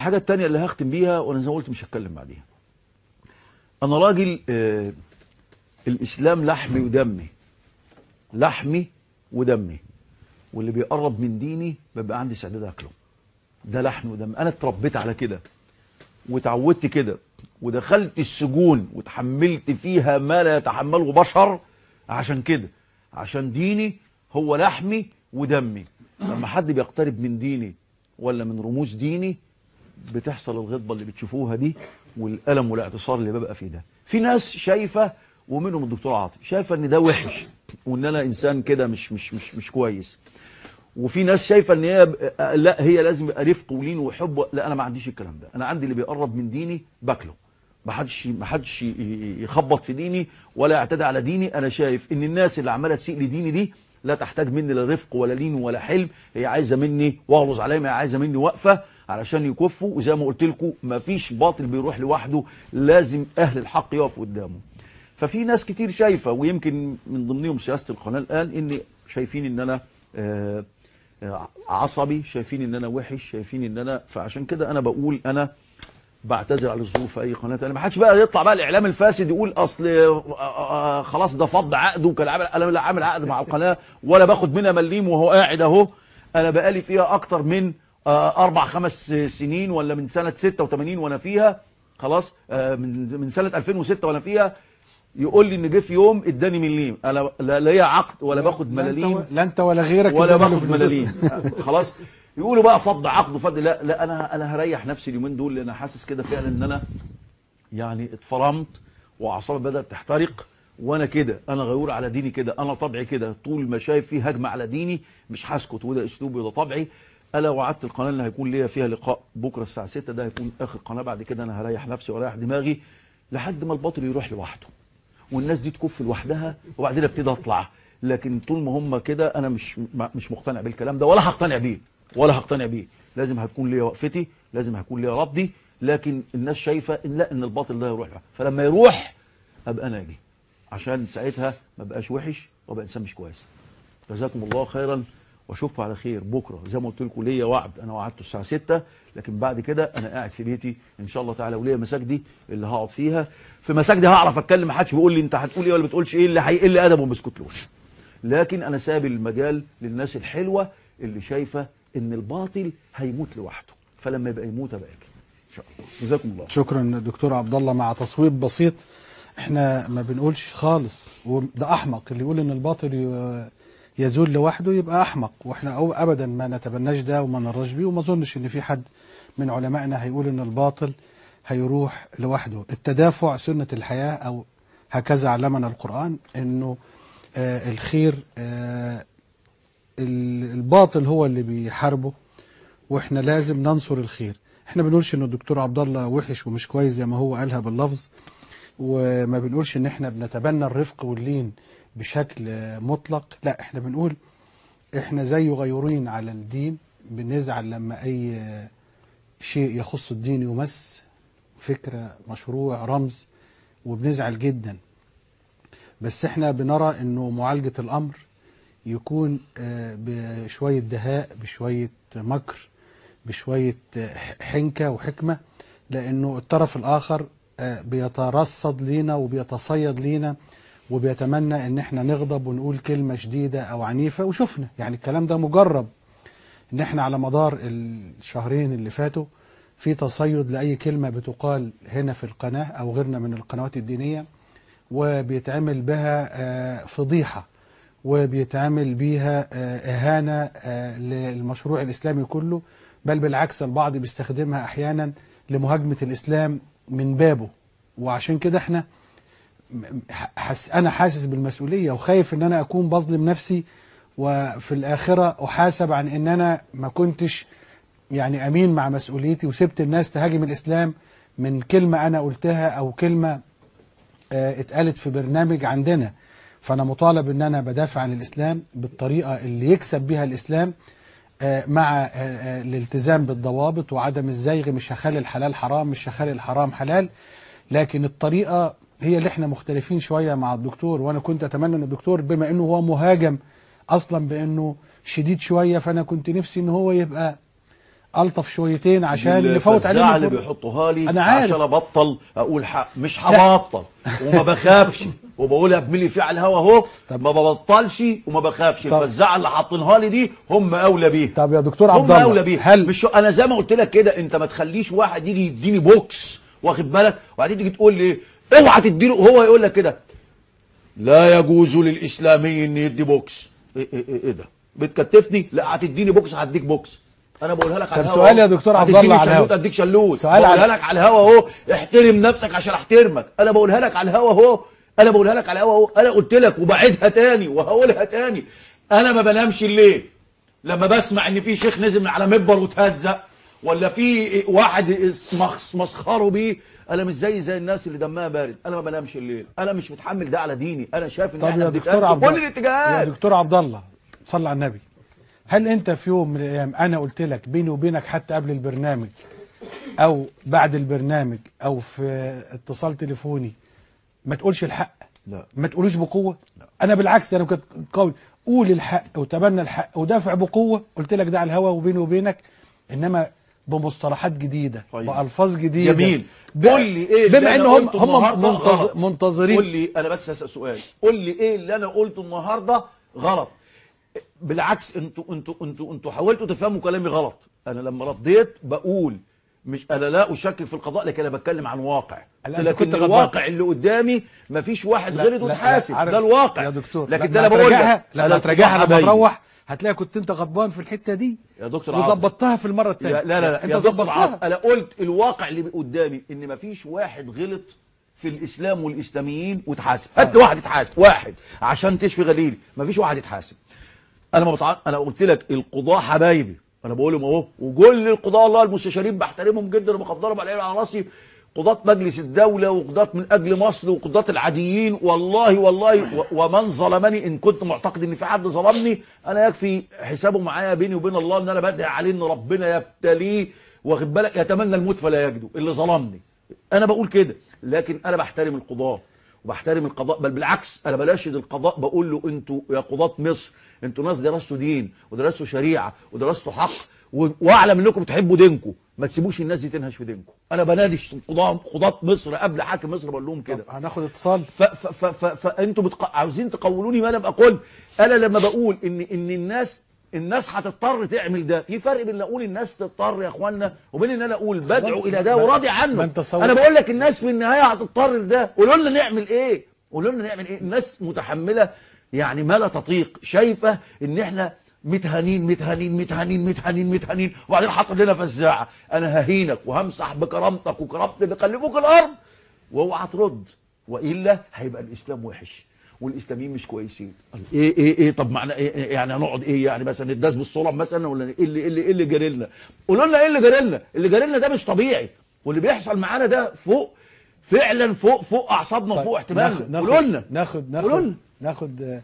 الحاجه الثانيه اللي هختم بيها، وانا زي ما قلت مش هتكلم بعديها. انا راجل الاسلام لحمي ودمي، لحمي ودمي، واللي بيقرب من ديني ببقى عندي استعداد اكله. ده لحمي ودمي، انا اتربيت على كده وتعودت كده، ودخلت السجون وتحملت فيها ما لا يتحمله بشر عشان كده، عشان ديني هو لحمي ودمي. لما حد بيقترب من ديني ولا من رموز ديني بتحصل الغضبه اللي بتشوفوها دي والالم والاعتصار اللي ببقى فيه ده. في ناس شايفه، ومنهم الدكتور عاطي، شايفه ان ده وحش وان انا انسان كده مش كويس. وفي ناس شايفه ان هي لا، هي لازم يبقى رفق ولين وحب. لا، انا ما عنديش الكلام ده. انا عندي اللي بيقرب من ديني باكله. ما حدش يخبط في ديني ولا يعتدي على ديني. انا شايف ان الناس اللي عماله تسيء لديني دي لا تحتاج مني لا رفق ولا لين ولا حلم. هي عايزه مني واغلظ عليها، هي عايزه مني وقفه علشان يكفوا. وزي ما قلت لكم ما فيش باطل بيروح لوحده، لازم اهل الحق يقفوا قدامه. ففي ناس كتير شايفه، ويمكن من ضمنهم سياسه القناه الان، ان شايفين ان انا عصبي، شايفين ان انا وحش، شايفين ان انا، فعشان كده انا بقول انا بعتذر على الظهور في اي قناه. انا ما حدش بقى يطلع بقى الاعلام الفاسد يقول اصل خلاص ده فض عقده وكان انا لا عامل عقد مع القناه ولا باخد منها مليم وهو قاعد اهو. انا بقالي فيها اكتر من 4-5 سنين، ولا من سنه 86 وانا فيها خلاص، من سنه 2006 وانا فيها. يقول لي ان جه في يوم اداني مليم. انا لا ليا عقد ولا باخد ملاليم، لا انت ولا غيرك ولا باخد ملاليم. خلاص يقولوا بقى فض عقد وفض. لا انا هريح نفسي اليومين دول، لان انا حاسس كده فعلا ان انا يعني اتفرمت واعصابي بدات تحترق. وانا كده، انا غيور على ديني كده، انا طبعي كده. طول ما شايف فيه هجمه على ديني مش هسكت، وده اسلوبي وده طبعي. الا وعدت القناه اللي هيكون ليا فيها لقاء بكره الساعه 6، ده هيكون اخر قناه. بعد كده انا هريح نفسي واريح دماغي لحد ما الباطل يروح لوحده والناس دي تكف لوحدها، وبعدين ابتدي اطلع. لكن طول ما هم كده انا مش مقتنع بالكلام ده، ولا هقتنع بيه. لازم هتكون ليا وقفتي، لازم هيكون ليا ردي. لكن الناس شايفه ان لا، ان الباطل ده يروح، فلما يروح ابقى انا اجي عشان ساعتها ما بقاش وحش وابقى انسان مش كويس. جزاكم الله خيرا، واشوفكم على خير بكره. زي ما قلت لكم ليا وعد، انا وعدته الساعه 6، لكن بعد كده انا قاعد في بيتي ان شاء الله تعالى، وليا مساجدي اللي هقعد فيها. في مساجدي هعرف اتكلم، ما حدش بيقول لي انت هتقول ايه ولا بتقولش ايه، اللي هيقل ادبه وما بيسكتلوش. لكن انا ساب المجال للناس الحلوه اللي شايفه ان الباطل هيموت لوحده، فلما يبقى يموت ابقى اجي ان شاء الله. جزاكم الله. شكرا دكتور عبد الله. مع تصويب بسيط، احنا ما بنقولش خالص وده احمق اللي يقول ان الباطل يزول لوحده، يبقى احمق. واحنا ابدا ما نتبناش ده وما نرضاش بيه، وما اظنش ان في حد من علمائنا هيقول ان الباطل هيروح لوحده. التدافع سنة الحياة، او هكذا علمنا القرآن، انه الخير الباطل هو اللي بيحاربه، واحنا لازم ننصر الخير. احنا بنقولش ان الدكتور عبد الله وحش ومش كويس زي ما هو قالها باللفظ، وما بنقولش ان احنا بنتبنى الرفق واللين بشكل مطلق. لا، احنا بنقول احنا زي غيورين على الدين، بنزعل لما اي شيء يخص الدين يمس، فكرة، مشروع، رمز، وبنزعل جدا. بس احنا بنرى انه معالجة الامر يكون بشوية دهاء، بشوية مكر، بشوية حنكة وحكمة، لانه الطرف الاخر بيترصد لينا وبيتصيد لينا وبيتمنى ان احنا نغضب ونقول كلمة شديدة او عنيفة. وشفنا يعني الكلام ده مجرب، ان احنا على مدار الشهرين اللي فاتوا في تصيد لأي كلمة بتقال هنا في القناة أو غيرنا من القنوات الدينية، وبيتعمل بها فضيحة، وبيتعمل بيها إهانة للمشروع الإسلامي كله، بل بالعكس البعض بيستخدمها أحيانا لمهاجمة الإسلام من بابه. وعشان كده احنا أنا حاسس بالمسؤولية وخايف ان انا اكون بظلم نفسي، وفي الآخرة أحاسب عن ان انا ما كنتش يعني أمين مع مسؤوليتي، وسبت الناس تهاجم الإسلام من كلمة أنا قلتها أو كلمة اتقالت في برنامج عندنا. فأنا مطالب أن أنا بدافع عن الإسلام بالطريقة اللي يكسب بها الإسلام، مع الالتزام بالضوابط وعدم الزيغ. مش هخلي الحلال حرام، مش هخلي الحرام حلال، لكن الطريقة هي اللي احنا مختلفين شوية مع الدكتور. وأنا كنت أتمنى أن الدكتور بما أنه هو مهاجم أصلا بأنه شديد شوية، فأنا كنت نفسي أنه هو يبقى الطف شويتين عشان نفوت عليه عليه اللي الفرصة. بيحطوها لي أنا عارف. عشان ابطل اقول حق. مش هبطل وما بخافش وبقولها بملي فيه على الهوا اهو. ما ببطلش وما بخافش. الفزاعه اللي حاطينها لي دي هم اولى بيها. طب يا دكتور عبد هم الله، اولى بيها. مش انا زي ما قلت لك كده، انت ما تخليش واحد يجي يديني بوكس، واخد بالك، وبعدين تيجي تقول لي اوعى تديله، هو يقول لك كده لا يجوز للاسلامي ان يدي بوكس. ايه ده؟ بتكتفني؟ لا هتديني بوكس هديك بوكس. انا بقولها لك على الهوا. طب سؤال يا دكتور عبد الله على الهوا. اديك شلوت. سؤال بقولها لك على الهوا اهو. احترم نفسك عشان احترمك. انا بقولها لك على الهوا اهو. انا بقولها لك على الهوا اهو. انا قلت لك وبعيدها تاني وهقولها تاني. انا ما بنامش الليل لما بسمع ان في شيخ نزل من على منبر وتهزق، ولا في واحد مسخره بيه. انا مش زي الناس اللي دمها بارد. انا ما بنامش الليل. انا مش متحمل ده على ديني. انا شايف ان احنا بنتقابل في كل الاتجاهات. يا دكتور عبد الله صلى على النبي، هل انت في يوم من الايام انا قلت لك بيني وبينك حتى قبل البرنامج او بعد البرنامج او في اتصال تليفوني ما تقولش الحق؟ لا. ما تقولوش بقوه؟ لا. انا بالعكس، انا كنت قوي قول الحق وتبنى الحق ودافع بقوه. قلت لك ده على الهوا وبيني وبينك، انما بمصطلحات جديده والفاظ جديده. جميل. قول لي ايه بما ان هم منتظرين. قول لي، انا بس هسأل سؤال، قول لي ايه اللي انا قلته النهارده غلط؟ بالعكس انتوا حاولتوا تفهموا كلامي غلط. انا لما رديت بقول مش انا لا اشكك في القضاء، لكن انا بتكلم عن واقع. لكن الواقع اللي قدامي مفيش واحد غلط وتحاسب. ده الواقع يا دكتور. لكن ده انا بقول لك لما تراجعها لما تروح هتلاقي كنت انت غضبان في الحته دي يا دكتور وظبطتها في المره الثانيه. لا انت ظبطتها. انا قلت الواقع اللي قدامي ان مفيش واحد غلط في الاسلام والاسلاميين وتحاسب. هات لي واحد يتحاسب، واحد عشان تشفي غليلي. مفيش واحد يتحاسب. انا قلت لك القضاة حبايبي، انا بقولهم اهو، وكل القضاة الله المستشارين بحترمهم جدا وبقدرهم على راسي، قضاة مجلس الدولة وقضاة من اجل مصر وقضاة العاديين، والله ومن ظلمني ان كنت معتقد ان في حد ظلمني انا يكفي حسابه معايا بيني وبين الله ان انا بدعي عليه ان ربنا يبتليه، واخد بالك، يتمنى الموت فلا يجده اللي ظلمني. انا بقول كده، لكن انا بحترم القضاة وبحترم القضاء، بل بالعكس انا بناشد القضاء بقول له انتوا يا قضاة مصر انتوا ناس درستوا دين ودرستوا شريعه ودرستوا حق واعلم انكم بتحبوا دينكم، ما تسيبوش الناس دي تنهش في دينكم. انا بنادش قضاة مصر قبل حاكم مصر بقول لهم كده. هناخد اتصال. فانتوا عاوزين تقولوني ما انا بقول. انا لما بقول ان الناس هتضطر تعمل ده، في فرق بين اقول الناس تضطر يا اخوانا وبين ان انا اقول بدعو الى ده وراضي عنه. انا بقول لك الناس في النهايه هتضطر لده. قولوا لنا نعمل ايه؟ قولوا لنا نعمل ايه؟ الناس متحمله يعني ما لا تطيق، شايفه ان احنا متهانين وبعدين حاطط لنا فزاعه. انا ههينك وهمسح بكرامتك وكرامه اللي خلفوك الارض واوعى ترد، والا هيبقى الاسلام وحش والاسلاميين مش كويسين. ايه طب معنى ايه يعني؟ هنقعد ايه يعني مثلا نداس بالصلب مثلا ولا ايه اللي جاري لنا؟ قولوا لنا ايه اللي جاري لنا؟ اللي جاري لنا ده مش طبيعي، واللي بيحصل معانا ده فوق فعلا، فوق اعصابنا، فوق احتمالنا. قولوا لنا. ناخد